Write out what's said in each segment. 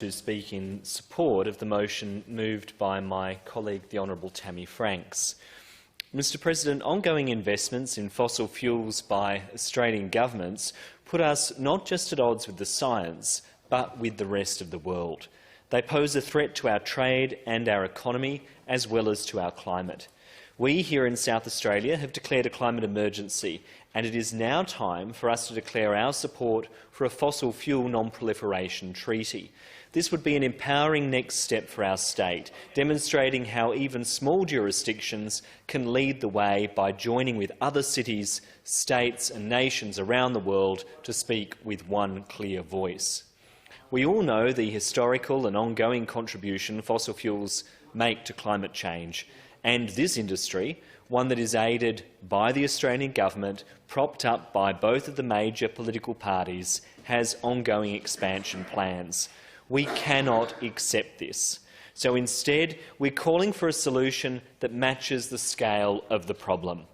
To speak in support of the motion moved by my colleague, the Honourable Tammy Franks. Mr President, ongoing investments in fossil fuels by Australian governments put us not just at odds with the science, but with the rest of the world. They pose a threat to our trade and our economy, as well as to our climate. We here in South Australia have declared a climate emergency, and it is now time for us to declare our support for a fossil fuel non-proliferation treaty. This would be an empowering next step for our state, demonstrating how even small jurisdictions can lead the way by joining with other cities, states and nations around the world to speak with one clear voice. We all know the historical and ongoing contribution fossil fuels make to climate change, and this industry, one that is aided by the Australian government, propped up by both of the major political parties, has ongoing expansion plans. We cannot accept this. So instead, we're calling for a solution that matches the scale of the problem.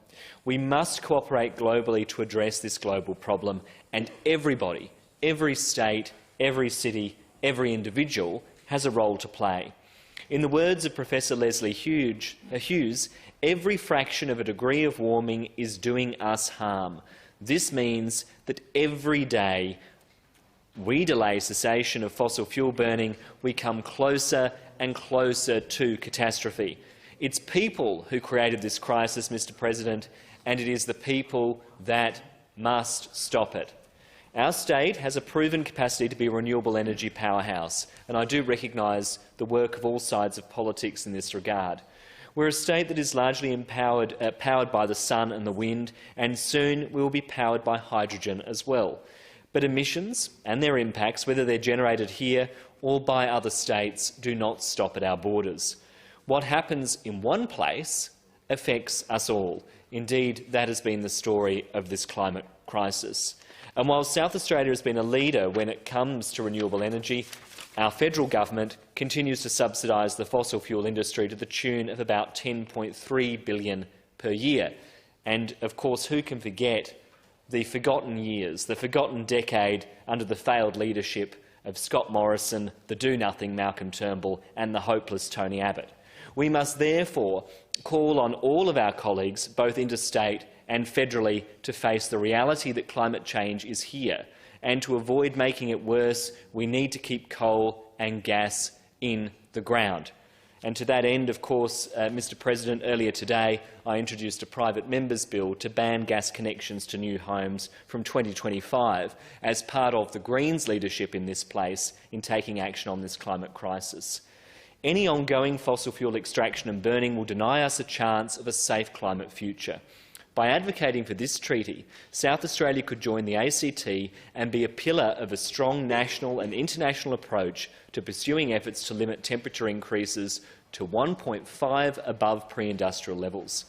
We must cooperate globally to address this global problem, and everybody, every state, every city, every individual has a role to play. In the words of Professor Leslie Hughes, every fraction of a degree of warming is doing us harm. This means that every day we delay cessation of fossil fuel burning, we come closer and closer to catastrophe. It's people who created this crisis, Mr President, and it is the people that must stop it. Our state has a proven capacity to be a renewable energy powerhouse, and I do recognise the work of all sides of politics in this regard. We're a state that is largely powered by the sun and the wind, and soon we will be powered by hydrogen as well. But emissions and their impacts, whether they're generated here or by other states, do not stop at our borders. What happens in one place affects us all. Indeed, that has been the story of this climate crisis. And while South Australia has been a leader when it comes to renewable energy, our federal government continues to subsidise the fossil fuel industry to the tune of about $10.3 billion per year. And, of course, who can forget the forgotten years, the forgotten decade under the failed leadership of Scott Morrison, the do-nothing Malcolm Turnbull and the hopeless Tony Abbott. We must therefore call on all of our colleagues, both interstate and federally, to face the reality that climate change is here, and to avoid making it worse, we need to keep coal and gas in the ground. And to that end, of course, Mr President, earlier today I introduced a private member's bill to ban gas connections to new homes from 2025 as part of the Greens' leadership in this place in taking action on this climate crisis. Any ongoing fossil fuel extraction and burning will deny us a chance of a safe climate future. By advocating for this treaty, South Australia could join the ACT and be a pillar of a strong national and international approach to pursuing efforts to limit temperature increases to 1.5 above pre-industrial levels.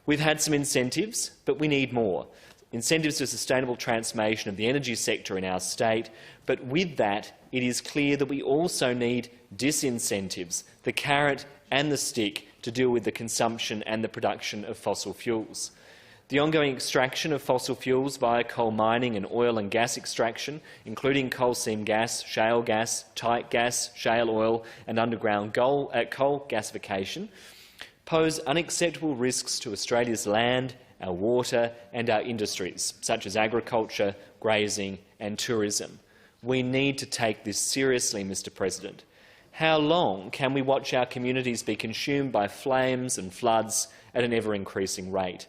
We've had some incentives, but we need more. Incentives to sustainable transformation of the energy sector in our state, but with that, it is clear that we also need disincentives, the carrot and the stick, to deal with the consumption and the production of fossil fuels. The ongoing extraction of fossil fuels via coal mining and oil and gas extraction, including coal seam gas, shale gas, tight gas, shale oil and underground coal gasification, pose unacceptable risks to Australia's land, our water and our industries, such as agriculture, grazing and tourism. We need to take this seriously, Mr President. How long can we watch our communities be consumed by flames and floods at an ever-increasing rate?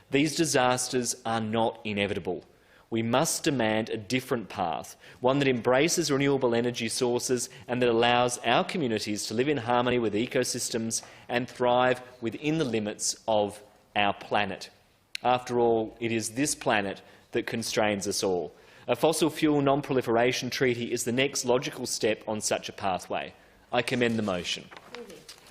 These disasters are not inevitable. We must demand a different path, one that embraces renewable energy sources and that allows our communities to live in harmony with ecosystems and thrive within the limits of our planet. After all, it is this planet that constrains us all. A fossil fuel non-proliferation treaty is the next logical step on such a pathway. I commend the motion.